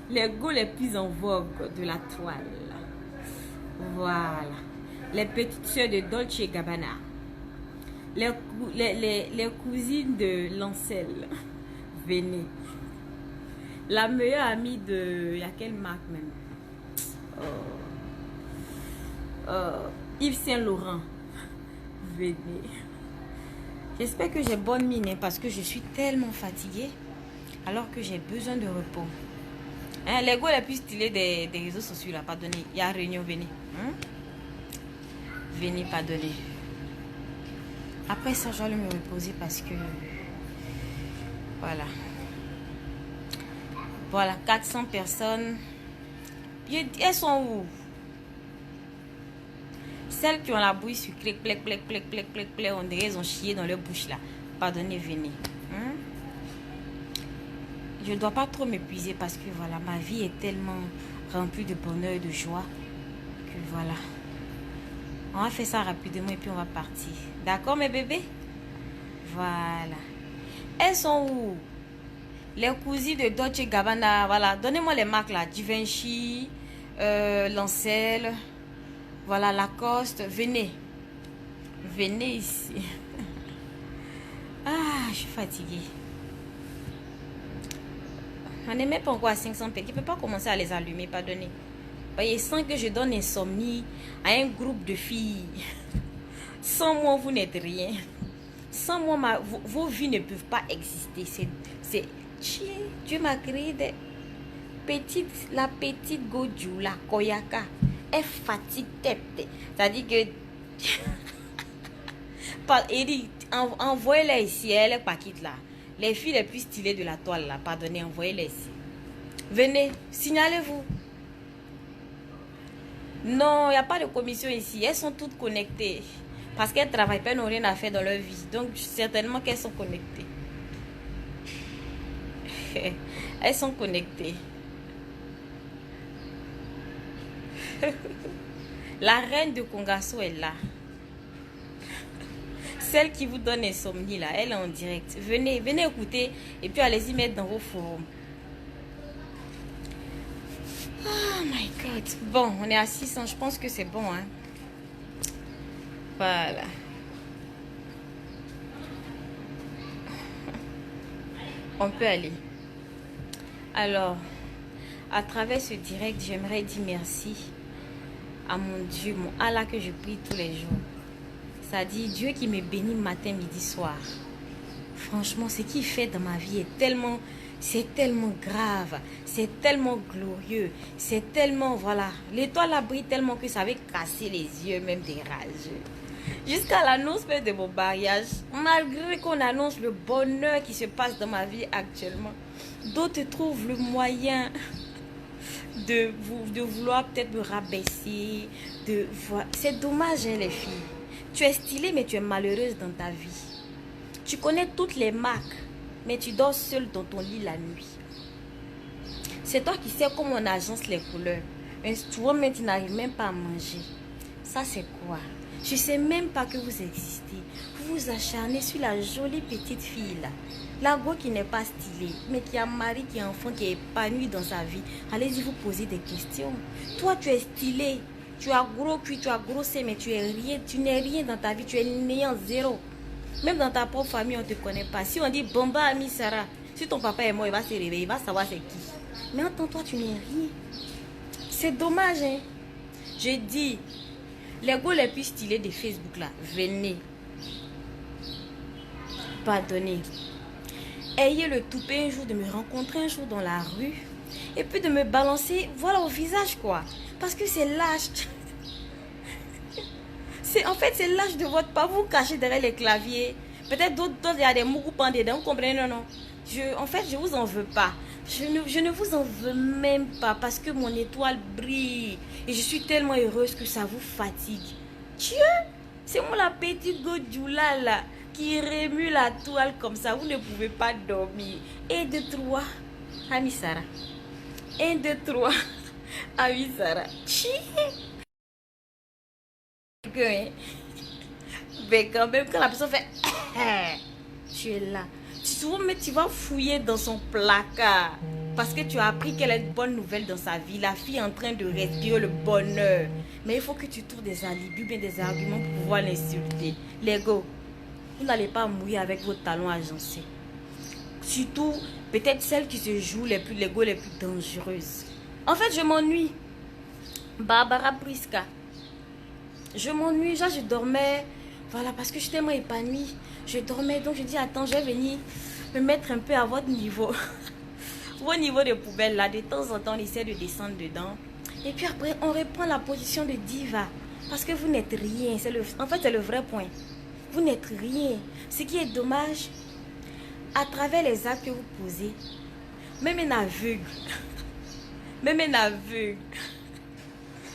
Les goûts les plus en vogue de la toile. Voilà. Les petites sœurs de Dolce et Gabbana. Les cousines de Lancel. Venez. La meilleure amie de... Il y a quelle marque même? Yves Saint Laurent. Venez. J'espère que j'ai bonne mine hein, parce que je suis tellement fatiguée alors que j'ai besoin de repos. Hein, les goûts les plus stylés des réseaux sociaux là, pardonnez. Il y a réunion, venez. Hein? Venez, pardonnez. Après ça, je vais aller me reposer parce que... Voilà. Voilà, 400 personnes. Elles sont où? Celles qui ont la bouille sucrée, plec, plec, plec, plec, plec, plec, on dirait qu'elles ont chié dans leur bouche là. Pardonnez, venez. Hein? Je ne dois pas trop m'épuiser parce que voilà, ma vie est tellement remplie de bonheur et de joie que voilà. On va faire ça rapidement et puis on va partir. D'accord, mes bébés? Voilà. Elles sont où? Les cousines de Dolce Gabbana. Voilà, donnez-moi les marques là. Givenchy, Lancel, voilà, Lacoste. Venez. Venez ici. Ah, je suis fatiguée. On n'est même pas encore à 500 paix. Je ne peux pas commencer à les allumer, pardonnez. Voyez, sans que je donne insomnie à un groupe de filles. Sans moi, vous n'êtes rien. Sans moi, vos vies ne peuvent pas exister. C'est Dieu m'a créé des petites, la petite Goju, la Koyaka. Elle fatigue tête. C'est-à-dire que... envoyez-les ici, elle est pas quitte là. Les filles les plus stylées de la toile là, pardonnez, envoyez-les ici. Venez, signalez-vous. Non, il n'y a pas de commission ici. Elles sont toutes connectées. Parce qu'elles travaillent pas, elles n'ont rien à faire dans leur vie. Donc, certainement qu'elles sont connectées. Elles sont connectées. La reine de Congasso est là. Celle qui vous donne insomnie là, elle est en direct. Venez, venez écouter et puis allez-y mettre dans vos forums. Oh my God. Bon, on est à 600. Je pense que c'est bon, hein. Voilà. On peut aller. Alors, à travers ce direct, j'aimerais dire merci à mon Dieu, mon Allah que je prie tous les jours. C'est-à-dire Dieu qui me bénit matin, midi, soir. Franchement, ce qu'il fait dans ma vie est tellement... C'est tellement grave, c'est tellement glorieux, c'est tellement, voilà, l'étoile a brillé tellement que ça avait cassé les yeux même des rageux. Jusqu'à l'annonce de mon mariage, malgré qu'on annonce le bonheur qui se passe dans ma vie actuellement, d'autres trouvent le moyen de vouloir peut-être me rabaisser. C'est dommage, hein, les filles. Tu es stylée, mais tu es malheureuse dans ta vie. Tu connais toutes les marques, mais tu dors seule dans ton lit la nuit. C'est toi qui sais comment on agence les couleurs. Mais toi-même, tu n'arrives même pas à manger. Ça, c'est quoi? Je ne sais même pas que vous existez. Vous vous acharnez sur la jolie petite fille là. La go qui n'est pas stylée, mais qui a un mari, qui a un enfant, qui est épanoui dans sa vie. Allez-y vous poser des questions. Toi, tu es stylée. Tu as gros cul, tu as gros sein, mais tu es rien. Tu n'es rien dans ta vie. Tu es néant, zéro. Même dans ta propre famille, on ne te connaît pas. Si on dit Bamba Ami Sarah, si ton papa est mort, il va se réveiller, il va savoir c'est qui. Mais entends-toi, tu n'es rien. C'est dommage, hein. Je dis, les gars les plus stylés de Facebook là, venez. Pardonnez. Ayez le toupet un jour de me rencontrer un jour dans la rue et puis de me balancer, voilà, au visage quoi. Parce que c'est lâche. En fait, c'est l'âge de votre pas. Vous cachez derrière les claviers. Peut-être d'autres, il y a des mougoupan dedans. Vous comprenez? Non, non. En fait, je vous en veux pas. Je ne vous en veux même pas parce que mon étoile brille. Et je suis tellement heureuse que ça vous fatigue. Dieu, c'est moi la petite Godjoula là qui remue la toile comme ça. Vous ne pouvez pas dormir. 1, 2, 3. Ami Sarah. 1, 2, 3. Ami Sarah. Mais quand même, quand la personne fait tu es là. Souvent, mais tu vas fouiller dans son placard. parce que tu as appris quelle est une bonne nouvelle dans sa vie. La fille est en train de respirer le bonheur. Mais il faut que tu trouves des alibis, bien des arguments pour pouvoir l'insulter. Les gars, vous n'allez pas mouiller avec vos talons agencés. Surtout, peut-être celles qui se jouent les plus dangereuses. En fait, je m'ennuie. Barbara Prisca. Je m'ennuie. Genre, je dormais. Voilà, parce que je suis tellement épanouie. Je dormais, donc je dis, attends, je vais venir me mettre un peu à votre niveau. Au niveau de poubelle, là, de temps en temps, on essaie de descendre dedans. Et puis après, on reprend la position de diva. Parce que vous n'êtes rien. En fait, c'est le vrai point. Vous n'êtes rien. Ce qui est dommage, à travers les actes que vous posez, même un aveugle,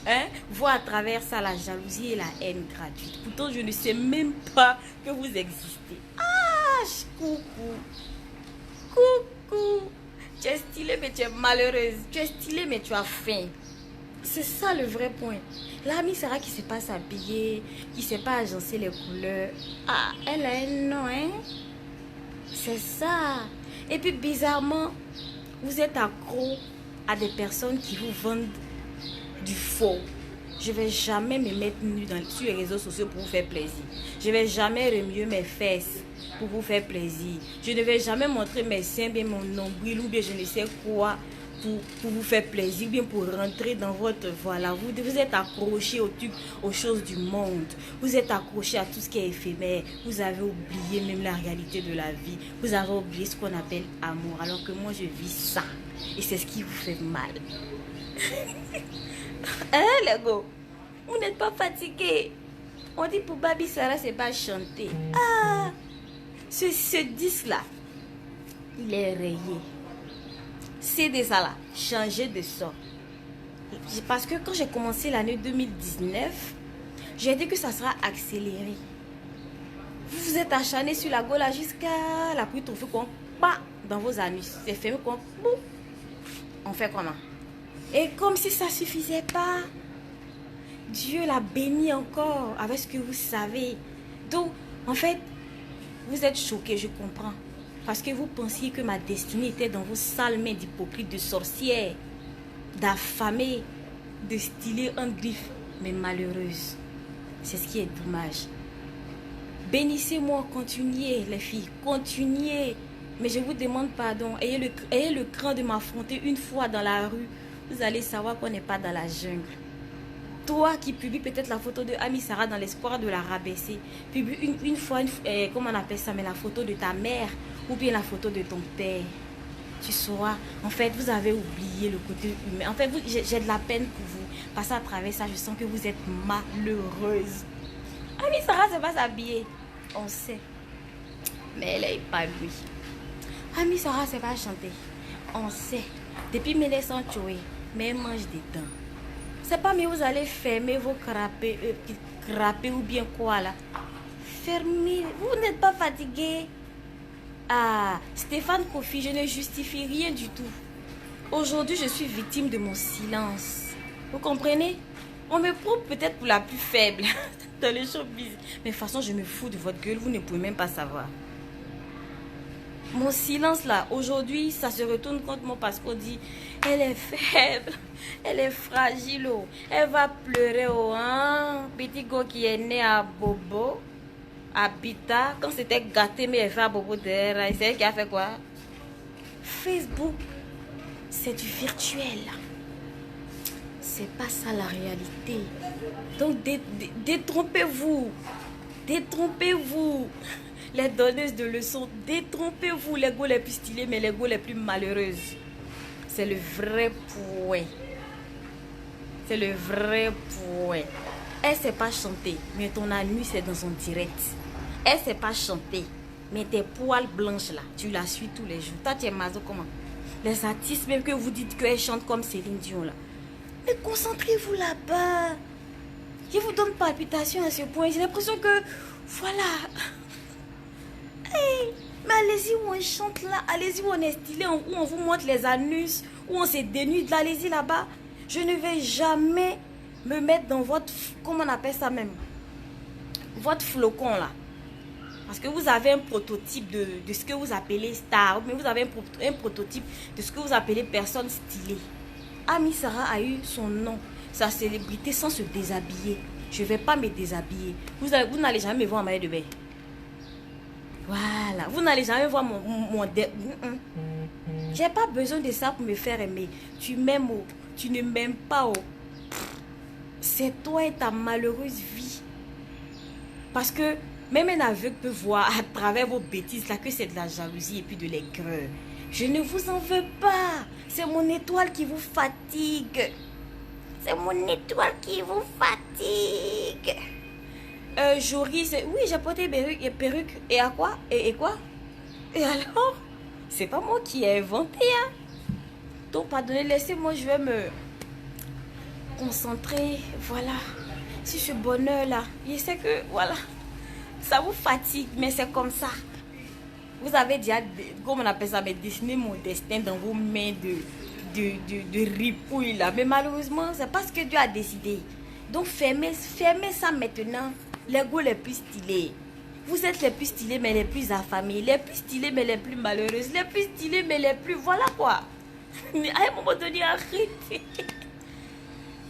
hein, voit à travers ça la jalousie et la haine gratuite. Pourtant, je ne sais même pas que vous existez. Ah, coucou. Coucou. Tu es stylée, mais tu es malheureuse. Tu es stylée, mais tu as faim. C'est ça le vrai point. L'amie Sarah qui ne sait pas s'habiller, qui ne sait pas agencer les couleurs. Ah, elle a un nom, hein? C'est ça. Et puis, bizarrement, vous êtes accro à des personnes qui vous vendent du faux. Je ne vais jamais me mettre nue sur les réseaux sociaux pour vous faire plaisir. Je ne vais jamais remuer mes fesses pour vous faire plaisir. Je ne vais jamais montrer mes seins, bien mon nombril ou bien je ne sais quoi pour vous faire plaisir, bien pour rentrer dans votre... Voilà, vous êtes accroché aux choses du monde. Vous êtes accroché à tout ce qui est éphémère. Vous avez oublié même la réalité de la vie. Vous avez oublié ce qu'on appelle amour. Alors que moi, je vis ça. Et c'est ce qui vous fait mal. Hein, les gars? Vous n'êtes pas fatigué? On dit pour Babi Sarah, c'est pas chanter. Ah! Ce disque-là, il est rayé. C'est déjà là, changer de sort. Parce que quand j'ai commencé l'année 2019, j'ai dit que ça sera accéléré. Vous vous êtes acharné sur la gola jusqu'à la pluie trouve qu'on pas dans vos anus. C'est fermé qu'on on fait comment? Et comme si ça suffisait pas, Dieu l'a béni encore avec ce que vous savez. Donc, en fait, vous êtes choqués, je comprends. Parce que vous pensiez que ma destinée était dans vos sales mains d'hypocrite, de sorcière, d'affamée, de stylée en griffe, mais malheureuse. C'est ce qui est dommage. Bénissez-moi, continuez les filles, continuez. Mais je vous demande pardon, ayez le cran de m'affronter une fois dans la rue. Vous allez savoir qu'on n'est pas dans la jungle. Toi qui publies peut-être la photo de Ami Sarah dans l'espoir de la rabaisser, publie une fois, comment on appelle ça, mais la photo de ta mère ou bien la photo de ton père. Tu sauras, en fait, vous avez oublié le côté humain. En fait, j'ai de la peine pour vous. Parce qu'à travers ça, je sens que vous êtes malheureuse. Ami Sarah ne sait pas s'habiller. On sait. Mais elle est épanouie. Ami Sarah ne sait pas chanter. On sait. Depuis 1900, mais elle mange des dents. C'est pas mais vous allez fermer vos crapés ou bien quoi là. Fermez. Vous n'êtes pas fatigué. Ah, Stéphane Kofi, je ne justifie rien du tout. Aujourd'hui, je suis victime de mon silence. Vous comprenez? On me prend peut-être pour la plus faible dans le showbiz. Mais de toute façon, je me fous de votre gueule. Vous ne pouvez même pas savoir. Mon silence là, aujourd'hui, ça se retourne contre moi parce qu'on dit elle est faible, elle est fragile, oh. Elle va pleurer, oh, hein? Petit gars qui est né à Bobo, à Bita, quand c'était gâté, mais elle fait à Bobo derrière. C'est elle qui a fait quoi? Facebook, c'est du virtuel. C'est pas ça la réalité. Donc détrompez-vous. Détrompez-vous. Les donneuses de leçons, détrompez-vous les go les plus stylés, mais les go les plus malheureuses. C'est le vrai point. C'est le vrai point. Elle sait pas chanter, mais ton anus c'est dans son direct. Elle sait pas chanter, mais tes poils blanches là, tu la suis tous les jours. Toi tu es maso comment? Les artistes même que vous dites qu'elle chante comme Céline Dion là. Mais concentrez-vous là-bas. Je vous donne palpitation à ce point. J'ai l'impression que, voilà. Hey, mais allez-y où on chante là. Allez-y où on est stylé, où on vous montre les anus, où on se dénude là. Allez-y là-bas. Je ne vais jamais me mettre dans votre, comment on appelle ça même, votre flocon là. Parce que vous avez un prototype de ce que vous appelez star. Mais vous avez un prototype de ce que vous appelez personne stylée. Ami Sarah a eu son nom, sa célébrité sans se déshabiller. Je ne vais pas me déshabiller. Vous n'allez jamais me voir en maillot de bain. Voilà. Vous n'allez jamais voir mon J'ai pas besoin de ça pour me faire aimer. Tu m'aimes ou tu ne m'aimes pas. C'est toi et ta malheureuse vie. Parce que même un aveugle peut voir à travers vos bêtises là que c'est de la jalousie et puis de l'aigreur. Je ne vous en veux pas. C'est mon étoile qui vous fatigue. C'est mon étoile qui vous fatigue. Joris, oui, j'ai porté perruque. Et à quoi? Et quoi? Et alors? C'est pas moi qui ai inventé. Hein? Donc, pardonnez, laissez-moi, je vais me concentrer. Voilà. Sur ce bonheur-là. Je sais que, voilà. Ça vous fatigue, mais c'est comme ça. Vous avez déjà, comment on appelle ça, mais dessiné mon destin dans vos mains de ripouille là. Mais malheureusement, c'est pas ce que Dieu a décidé. Donc fermez ça maintenant. Les goûts les plus stylés. Vous êtes les plus stylés mais les plus affamés. Les plus stylés mais les plus malheureuses. Les plus stylés mais les plus... Voilà quoi. Mais à un moment donné, arrêtez.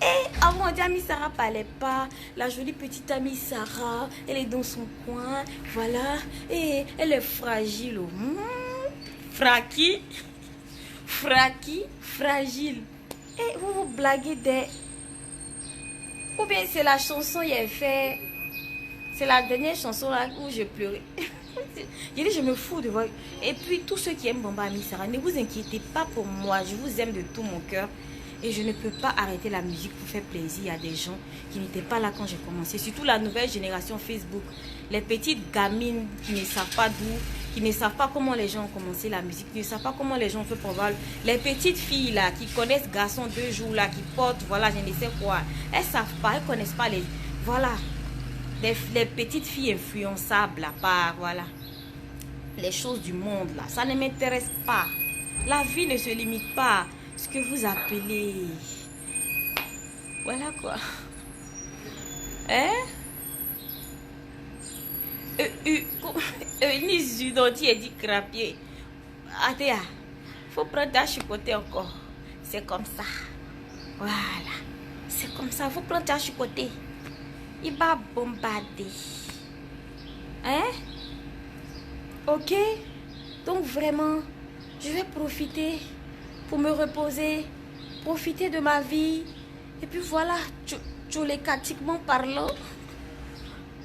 Et avant, Ami Sarah parlait pas. La jolie petite amie Sarah, elle est dans son coin. Voilà. Et elle est fragile. Fraki, fragile. Et vous vous blaguez des... Ou bien c'est la chanson qui est faite. C'est la dernière chanson là où je pleurais. J'ai dit, je me fous de vous. Et puis, tous ceux qui aiment Bamba Ami Sarah, ne vous inquiétez pas pour moi. Je vous aime de tout mon cœur. Et je ne peux pas arrêter la musique pour faire plaisir à des gens qui n'étaient pas là quand j'ai commencé. Surtout la nouvelle génération Facebook. Les petites gamines qui ne savent pas d'où, qui ne savent pas comment les gens ont commencé la musique, qui ne savent pas comment les gens ont fait pour voir. Les petites filles là, qui connaissent Garçon 2 jours là, qui portent, voilà, je ne sais quoi. Elles ne savent pas, elles ne connaissent pas les... Voilà. Les petites filles influençables à part, voilà. Les choses du monde là, ça ne m'intéresse pas. La vie ne se limite pas à ce que vous appelez... Voilà quoi. Hein? Ni Zudoti et dit crapier. Attends, faut prendre ta chicoter encore. C'est comme ça. Voilà. C'est comme ça, faut prendre ta chicoter. Il va bombarder. Hein? Ok? Donc vraiment, je vais profiter pour me reposer, profiter de ma vie. Et puis voilà, tcholécatiquement parlant,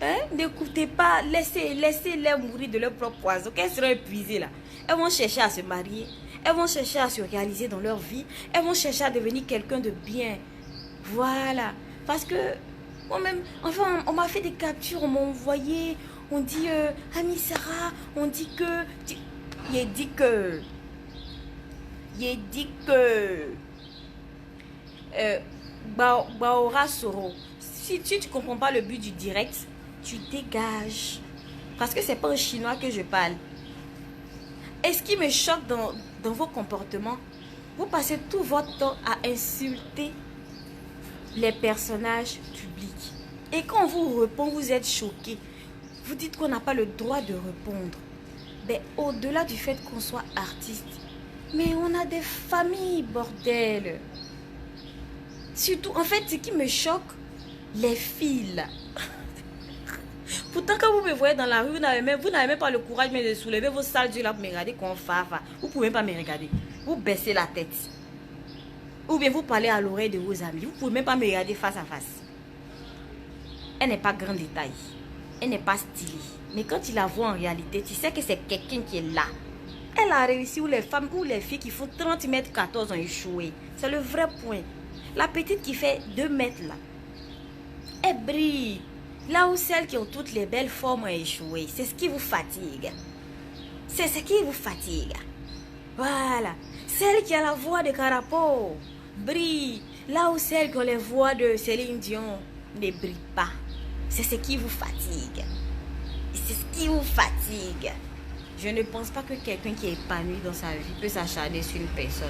hein? N'écoutez pas, laissez-les mourir de leur propre poison. Qu'elles seront épuisées là. Elles vont chercher à se marier. Elles vont chercher à se réaliser dans leur vie. Elles vont chercher à devenir quelqu'un de bien. Voilà. Parce que moi-même, enfin, on m'a fait des captures, on m'a envoyé. On dit, Ami Sarah, on dit que... Il dit que... Baora Soro. Si tu ne comprends pas le but du direct, tu dégages. Parce que c'est pas un chinois que je parle. Et ce qui me choque dans vos comportements, vous passez tout votre temps à insulter les personnages publics. Et quand on vous répond, vous êtes choqué. Vous dites qu'on n'a pas le droit de répondre. Mais au-delà du fait qu'on soit artiste, mais on a des familles, bordel. Surtout, en fait, ce qui me choque, les filles là. Pourtant, quand vous me voyez dans la rue, vous n'avez même pas le courage de soulever vos sales yeux là pour me regarder comme fava. Vous ne pouvez même pas me regarder. Vous baissez la tête. Ou bien vous parlez à l'oreille de vos amis. Vous ne pouvez même pas me regarder face à face. Elle n'est pas grand détail. Elle n'est pas stylée. Mais quand tu la vois en réalité, tu sais que c'est quelqu'un qui est là. Elle a réussi où les femmes ou les filles qui font 30 mètres 14 ont échoué. C'est le vrai point. La petite qui fait 2 mètres là, elle brille. Là où celles qui ont toutes les belles formes ont échoué. C'est ce qui vous fatigue. C'est ce qui vous fatigue. Voilà. Celle qui a la voix de Carapo brille. Là où celles qui ont les voix de Céline Dion ne brillent pas. C'est ce qui vous fatigue. C'est ce qui vous fatigue. Je ne pense pas que quelqu'un qui est épanoui dans sa vie peut s'acharner sur une personne.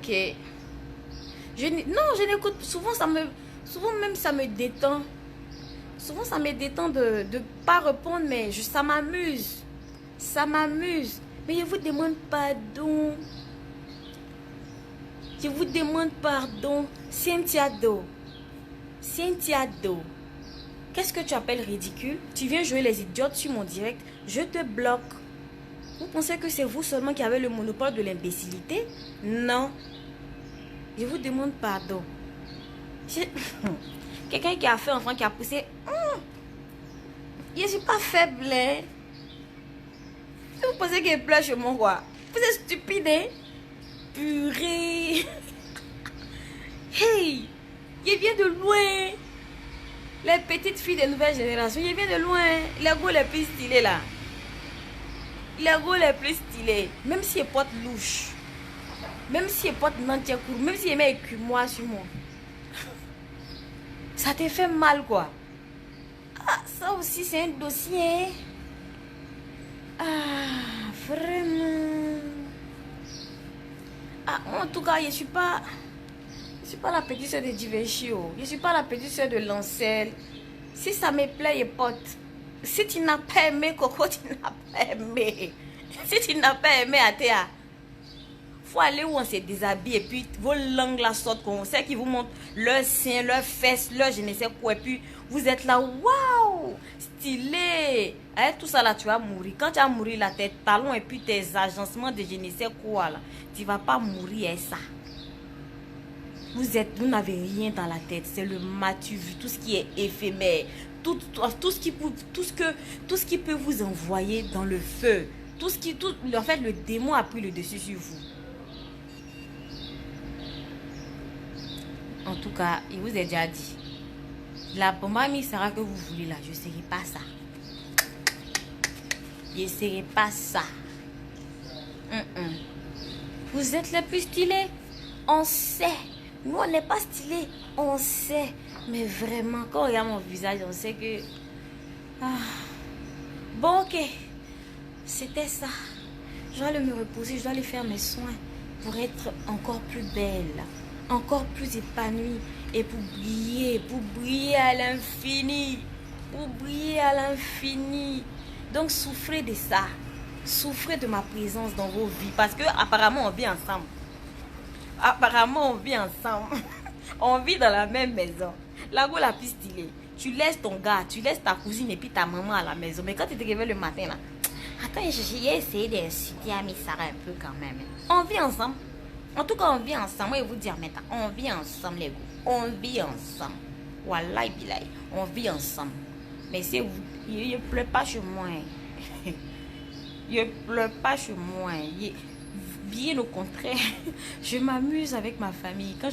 Ok. Non, je n'écoute. Souvent même ça me détend. Souvent ça me détend de pas répondre, mais ça m'amuse. Ça m'amuse. Mais je vous demande pardon. Je vous demande pardon. Cynthia Do. Qu'est-ce que tu appelles ridicule? Tu viens jouer les idiotes sur mon direct. Je te bloque. Vous pensez que c'est vous seulement qui avez le monopole de l'imbécilité? Non. Je vous demande pardon. Quelqu'un qui a fait enfant, qui a poussé. Je ne suis pas faible. Hein? Vous pensez qu'il pleure chez mon roi? Vous êtes stupide, hein? Purée. Hey! Il vient de loin. Les petites filles des nouvelles générations, il vient de loin. Les go les plus stylés là. Les go les plus stylés. Même si ils portent louche. Même si ils portent nantia court. Même si ils mettent écumoire sur moi. Ça te fait mal quoi. Ah, ça aussi c'est un dossier. Ah, vraiment. Ah, en tout cas, je suis pas la petite soeur de Diverchio. Je suis pas la petite soeur de Lancel. Si ça me plaît, je porte. Si tu n'as pas aimé Coco, tu n'as pas aimé. Si tu n'as pas aimé Athéa, faut aller où on se déshabille et puis vos langues la sortent qu'on sait qui vous montrent leurs seins, leurs fesses, leurs je ne sais quoi. Et puis vous êtes là, waouh, stylé. Avec tout ça là, tu vas mourir. Quand tu vas mourir là, tes talons et puis tes agencements de je ne sais quoi là, tu vas pas mourir avec ça. Vous n'avez rien dans la tête. C'est le matu vu, tout ce qui est éphémère, tout ce qui peut vous envoyer dans le feu. En fait, le démon a pris le dessus sur vous. En tout cas, il vous a déjà dit. La bombe sera que vous voulez là. Je ne serai pas ça. Je ne serai pas ça. Vous êtes les plus stylés. On sait. Nous, on n'est pas stylés. On sait. Mais vraiment, quand on regarde mon visage, on sait que... Ah. Bon, ok. C'était ça. Je dois aller me reposer. Je dois aller faire mes soins pour être encore plus belle. Encore plus épanouie. Et pour briller à l'infini. Pour briller à l'infini. Donc, souffrez de ça. Souffrez de ma présence dans vos vies. Parce que apparemment, on vit ensemble. Apparemment, on vit ensemble. On vit dans la même maison. La go la plus stylée. Tu laisses ton gars, tu laisses ta cousine et puis ta maman à la maison. Mais quand tu te réveilles le matin, là, attends, j'ai essayé d'insulter Ami Sarah un peu quand même. On vit ensemble. En tout cas, on vit ensemble. Moi, je vais vous dire maintenant, on vit ensemble, les gars. On vit ensemble. Wallahi billahi. On vit ensemble. Mais c'est vous, il ne pleut pas chez moi. Il ne pleut pas chez moi. Bien au contraire, je m'amuse avec ma famille. Quand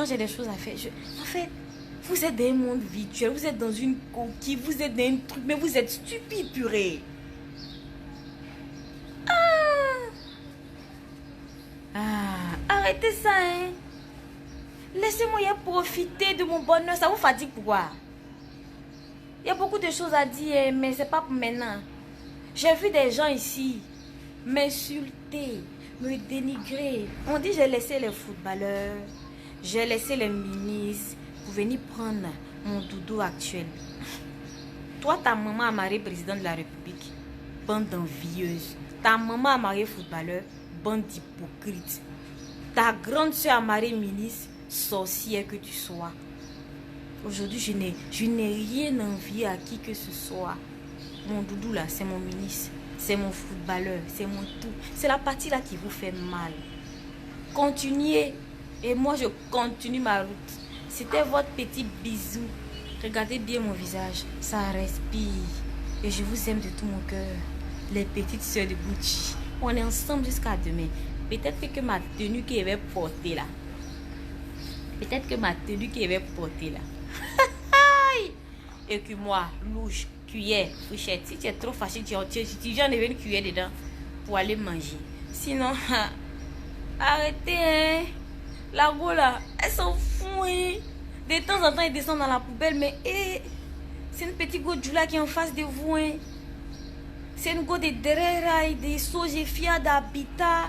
j'ai des choses à faire, en fait, vous êtes dans un monde virtuel, vous êtes dans une coquille, vous êtes dans un truc, mais vous êtes stupide, purée. Arrêtez ça, hein. Laissez-moi y profiter de mon bonheur. Ça vous fatigue pourquoi? Il y a beaucoup de choses à dire, mais c'est pas pour maintenant. J'ai vu des gens ici m'insulter, me dénigrer. On dit j'ai laissé les footballeurs, j'ai laissé les ministres pour venir prendre mon doudou actuel. Toi, ta maman a marié président de la République, bande d'envieuses. Ta maman a marié footballeur, bande d'hypocrites. Ta grande soeur a marié ministre, sorcière que tu sois. Aujourd'hui, je n'ai rien envie à qui que ce soit. Mon doudou là, c'est mon ministre. C'est mon footballeur, c'est mon tout. C'est la partie là qui vous fait mal. Continuez. Et moi, je continue ma route. C'était votre petit bisou. Regardez bien mon visage. Ça respire. Et je vous aime de tout mon cœur. Les petites soeurs de Gucci. On est ensemble jusqu'à demain. Peut-être que ma tenue qui avait portée là. Et que moi, louche, cuillère, fourchette. Si tu es trop fâché, tu viens de une cuillère dedans pour aller manger. Sinon, arrêtez, hein. La go là, elle s'en fout, hein. De temps en temps, elle descend dans la poubelle, mais c'est une petite go là qui est en face de vous, hein. C'est une go de derrière, de Sojefia, d'Habitat.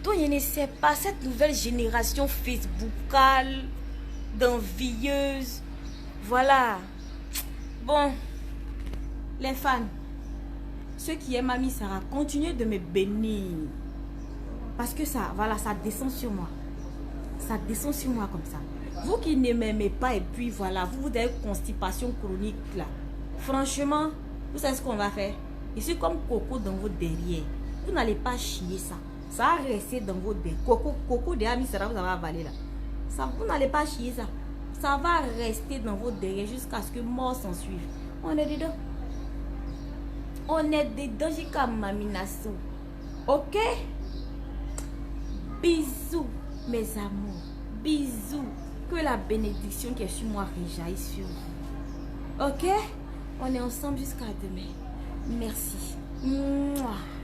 Donc, je ne sais pas, cette nouvelle génération Facebookale, d'envieuses, voilà. Bon, les fans, ceux qui aiment Ami Sarah, continuez de me bénir. Parce que ça, voilà, ça descend sur moi. Ça descend sur moi comme ça. Vous qui ne m'aimez pas et puis voilà, vous avez constipation chronique là. Franchement, vous savez ce qu'on va faire? Je suis comme Coco dans votre derrière. Vous n'allez pas chier ça. Ça va rester dans votre derrière. Coco de Ami Sarah, vous avez avalé là. Ça, vous n'allez pas chier ça. Ça va rester dans votre derrière jusqu'à ce que mort s'en suive. On est dedans. On est dedans jusqu'à Maminasso. Ok? Bisous, mes amours. Bisous. Que la bénédiction qui est sur moi réjaillisse sur vous. Ok? On est ensemble jusqu'à demain. Merci. Mouah.